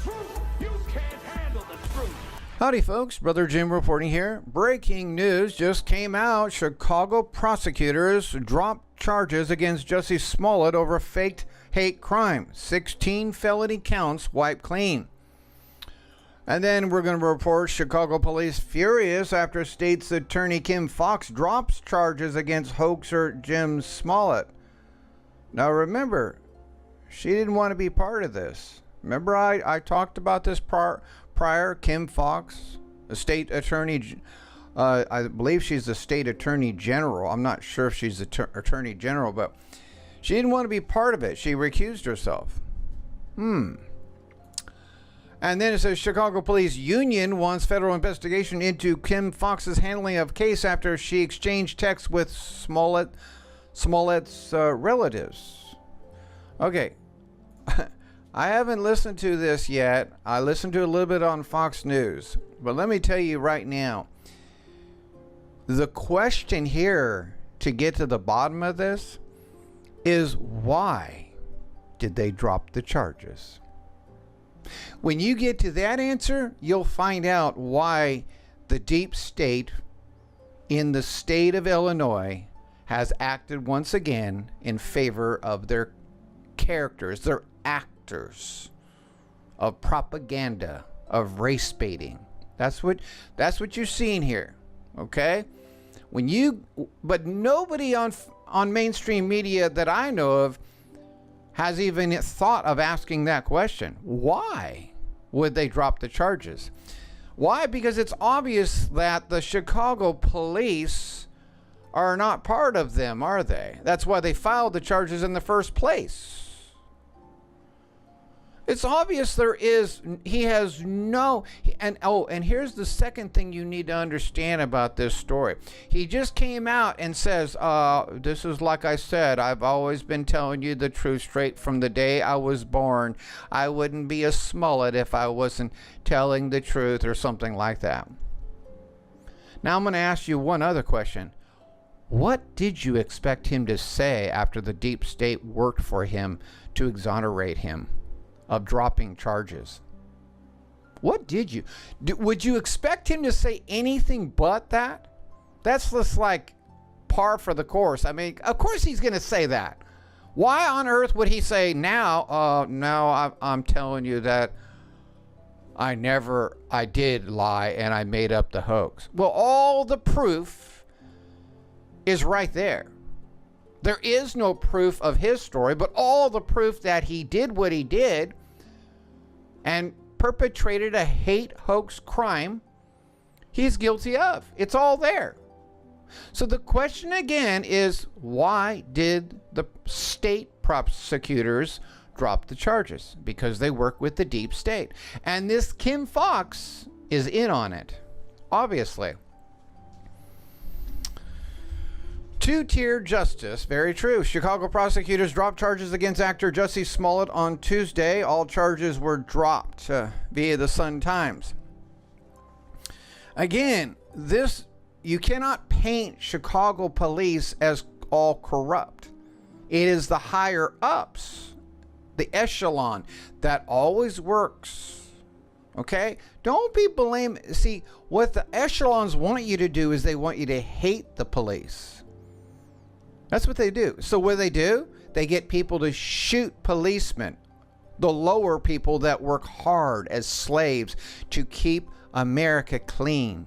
truth. You can't handle the truth. Howdy folks, Brother Jim reporting here. Breaking news just came out. Chicago prosecutors dropped charges against Jussie Smollett over faked hate crime. 16 felony counts wiped clean. And then we're going to report Chicago police furious after state's attorney Kim Foxx drops charges against hoaxer Jussie Smollett. Now remember, she didn't want to be part of this. Remember I talked about this prior. Kim Foxx, a state attorney, I believe she's the state attorney general. I'm not sure if she's the attorney general, but she didn't want to be part of it. She recused herself. And then it says Chicago Police Union wants federal investigation into Kim Foxx's handling of case after she exchanged texts with Smollett's relatives. Okay. I haven't listened to this yet. I listened to a little bit on Fox News. But let me tell you right now, the question here to get to the bottom of this is, why did they drop the charges? When you get to that answer, you'll find out why the deep state in the state of Illinois has acted once again in favor of their characters, their actors of propaganda, of race baiting. That's what you're seeing here. Okay? But nobody on mainstream media that I know of has even thought of asking that question. Why would they drop the charges? Why? Because it's obvious that the Chicago police are not part of them, are they? That's why they filed the charges in the first place. It's obvious he has no, and here's the second thing you need to understand about this story. He just came out and says, this is like I said, I've always been telling you the truth straight from the day I was born. I wouldn't be a Smollett if I wasn't telling the truth, or something like that. Now I'm going to ask you one other question. What did you expect him to say after the deep state worked for him to exonerate him of dropping charges? What did you would you expect him to say anything but that? That's just like par for the course. I mean, of course he's going to say that. Why on earth would he say now, I'm telling you that I did lie and I made up the hoax? Well, all the proof is right there. There is no proof of his story, but all the proof that he did what he did and perpetrated a hate hoax crime, he's guilty of. It's all there. So the question again is, why did the state prosecutors drop the charges? Because they work with the deep state. And this Kim Foxx is in on it, obviously. Two-tier justice, very true. Chicago prosecutors dropped charges against actor Jussie Smollett on Tuesday. All charges were dropped via the Sun-Times. Again, you cannot paint Chicago police as all corrupt. It is the higher ups, the echelon, that always works. Okay? Don't be blamed. See, what the echelons want you to do is they want you to hate the police. That's what they do. So what do? They get people to shoot policemen, the lower people that work hard as slaves to keep America clean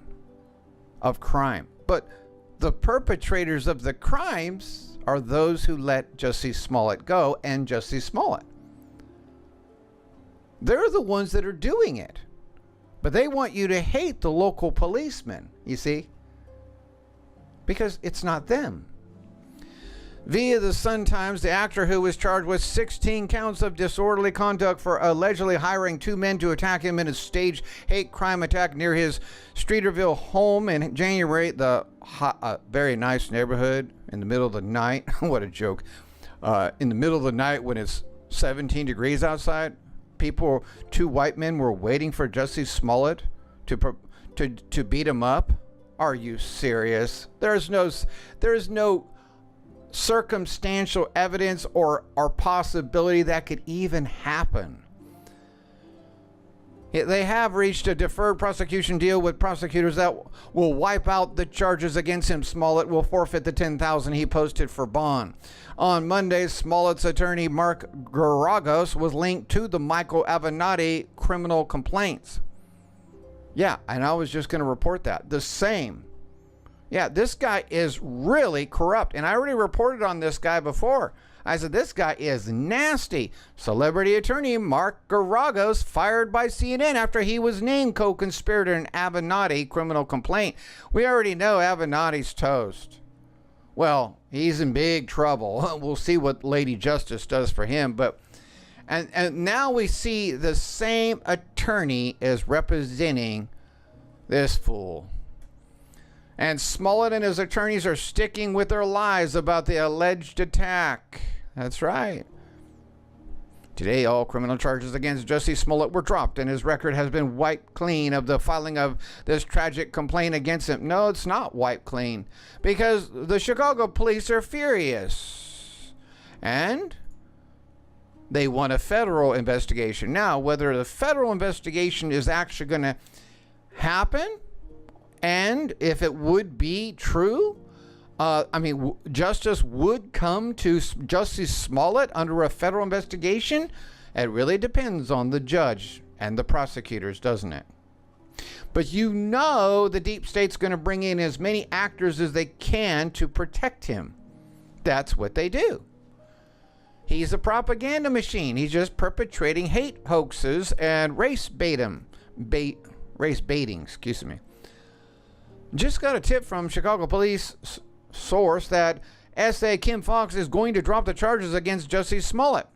of crime. But the perpetrators of the crimes are those who let Jussie Smollett go and Jussie Smollett. They're the ones that are doing it. But they want you to hate the local policemen, you see? Because it's not them. Via the Sun-Times, the actor who was charged with 16 counts of disorderly conduct for allegedly hiring two men to attack him in a staged hate crime attack near his Streeterville home in January, the very nice neighborhood, in the middle of the night. What a joke. In the middle of the night when it's 17 degrees outside, two white men were waiting for Jussie Smollett to beat him up. Are you serious? There's no circumstantial evidence or possibility that could even happen. They have reached a deferred prosecution deal with prosecutors that will wipe out the charges against him. Smollett will forfeit the $10,000 he posted for bond. On Monday, Smollett's attorney Mark Garagos was linked to the Michael Avenatti criminal complaints. Yeah, and I was just going to report that. The same. Yeah, this guy is really corrupt. And I already reported on this guy before. I said, this guy is nasty. Celebrity attorney Mark Garagos fired by CNN after he was named co-conspirator in Avenatti criminal complaint. We already know Avenatti's toast. Well, he's in big trouble. We'll see what Lady Justice does for him. But and now we see the same attorney is representing this fool. And Smollett and his attorneys are sticking with their lies about the alleged attack. That's right. Today, all criminal charges against Jussie Smollett were dropped, and his record has been wiped clean of the filing of this tragic complaint against him. No, it's not wiped clean, because the Chicago police are furious. And they want a federal investigation. Now, whether the federal investigation is actually going to happen, and if it would be true, justice would come to Jussie Smollett under a federal investigation. It really depends on the judge and the prosecutors, doesn't it? But you know the deep state's going to bring in as many actors as they can to protect him. That's what they do. He's a propaganda machine. He's just perpetrating hate hoaxes and race baiting, excuse me. Just got a tip from Chicago police source that S.A. Kim Foxx is going to drop the charges against Jussie Smollett.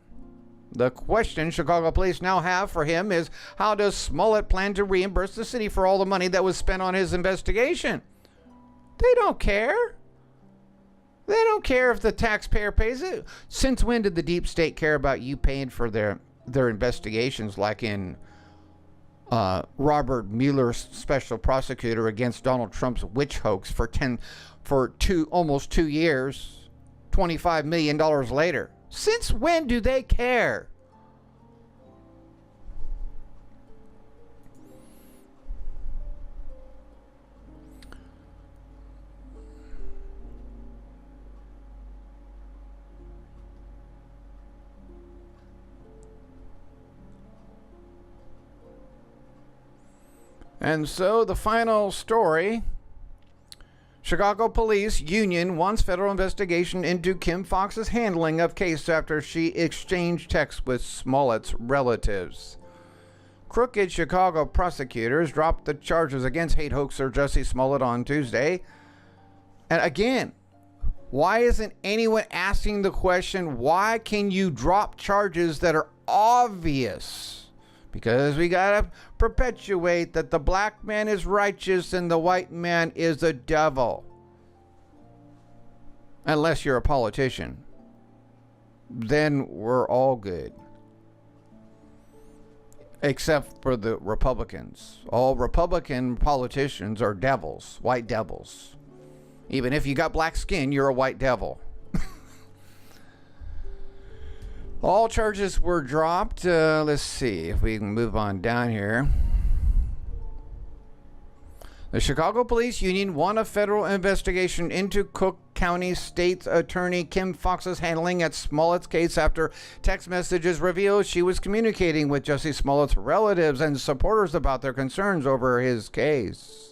The question Chicago police now have for him is, how does Smollett plan to reimburse the city for all the money that was spent on his investigation? They don't care. They don't care if the taxpayer pays it. Since when did the deep state care about you paying for their investigations, like in Robert Mueller's special prosecutor against Donald Trump's witch hoax for almost 2 years, $25 million later? Since when do they care? And so the final story, Chicago Police Union wants federal investigation into Kim Foxx's handling of case after she exchanged texts with Smollett's relatives. Crooked Chicago prosecutors dropped the charges against hate hoaxer Jussie Smollett on Tuesday. And again, why isn't anyone asking the question, why can you drop charges that are obvious? Because we gotta perpetuate that the black man is righteous and the white man is the devil. Unless you're a politician. Then we're all good. Except for the Republicans. All Republican politicians are devils, white devils. Even if you got black skin, you're a white devil. All charges were dropped. Let's see if we can move on down here. The Chicago Police Union won a federal investigation into Cook County State's Attorney Kim Foxx's handling at Smollett's case after text messages revealed she was communicating with Jussie Smollett's relatives and supporters about their concerns over his case.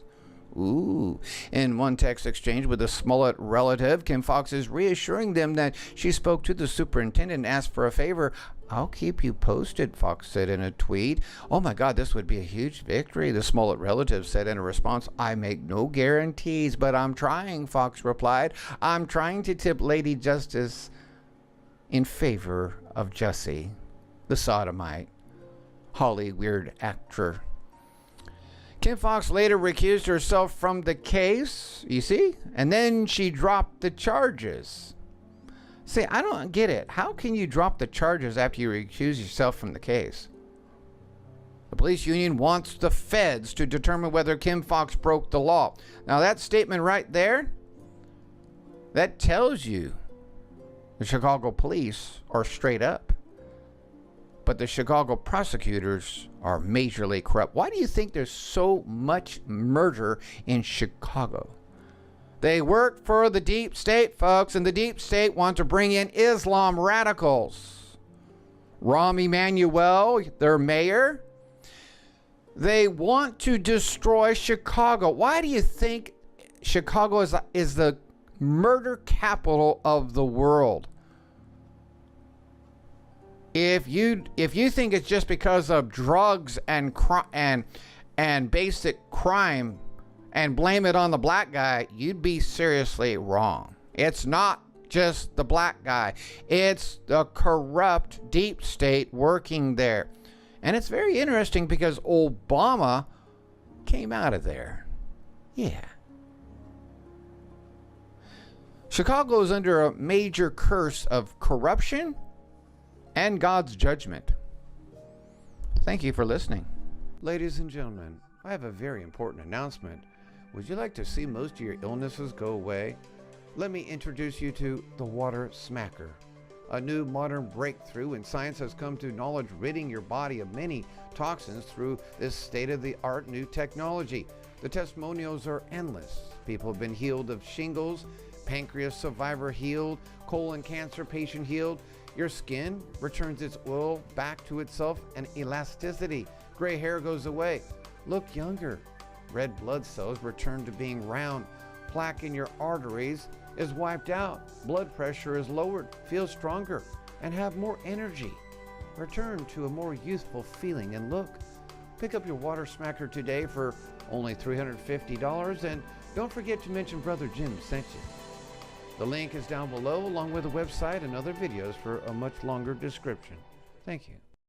Ooh. In one text exchange with a Smollett relative, Kim Foxx is reassuring them that she spoke to the superintendent and asked for a favor. I'll keep you posted, Foxx said in a tweet. Oh my God, this would be a huge victory, the Smollett relative said in a response. I make no guarantees, but I'm trying, Foxx replied. I'm trying to tip Lady Justice in favor of Jussie, the sodomite, Hollywood actor. Kim Foxx later recused herself from the case, you see, and then she dropped the charges. See, I don't get it. How can you drop the charges after you recuse yourself from the case? The police union wants the feds to determine whether Kim Foxx broke the law. Now that statement right there, that tells you the Chicago police are straight up. but the Chicago prosecutors are majorly corrupt. Why do you think there's so much murder in Chicago? They work for the deep state, folks, and the deep state want to bring in Islam radicals. Rahm Emanuel, their mayor, they want to destroy Chicago. Why do you think Chicago is the murder capital of the world? If you think it's just because of drugs and basic crime and blame it on the black guy, you'd be seriously wrong. It's not just the black guy. It's the corrupt deep state working there. And it's very interesting because Obama came out of there. Yeah. Chicago is under a major curse of corruption and God's judgment. Thank you for listening. Ladies and gentlemen, I have a very important announcement. Would you like to see most of your illnesses go away? Let me introduce you to the Water Smacker. A new modern breakthrough in science has come to knowledge, ridding your body of many toxins through this state-of-the-art new technology. The testimonials are endless. People have been healed of shingles, pancreas survivor healed, colon cancer patient healed. Your skin returns its oil back to itself and elasticity. Gray hair goes away. Look younger. Red blood cells return to being round. Plaque in your arteries is wiped out. Blood pressure is lowered. Feel stronger and have more energy. Return to a more youthful feeling and look. Pick up your Water Smacker today for only $350, and don't forget to mention Brother Jim sent you. The link is down below along with the website and other videos for a much longer description. Thank you.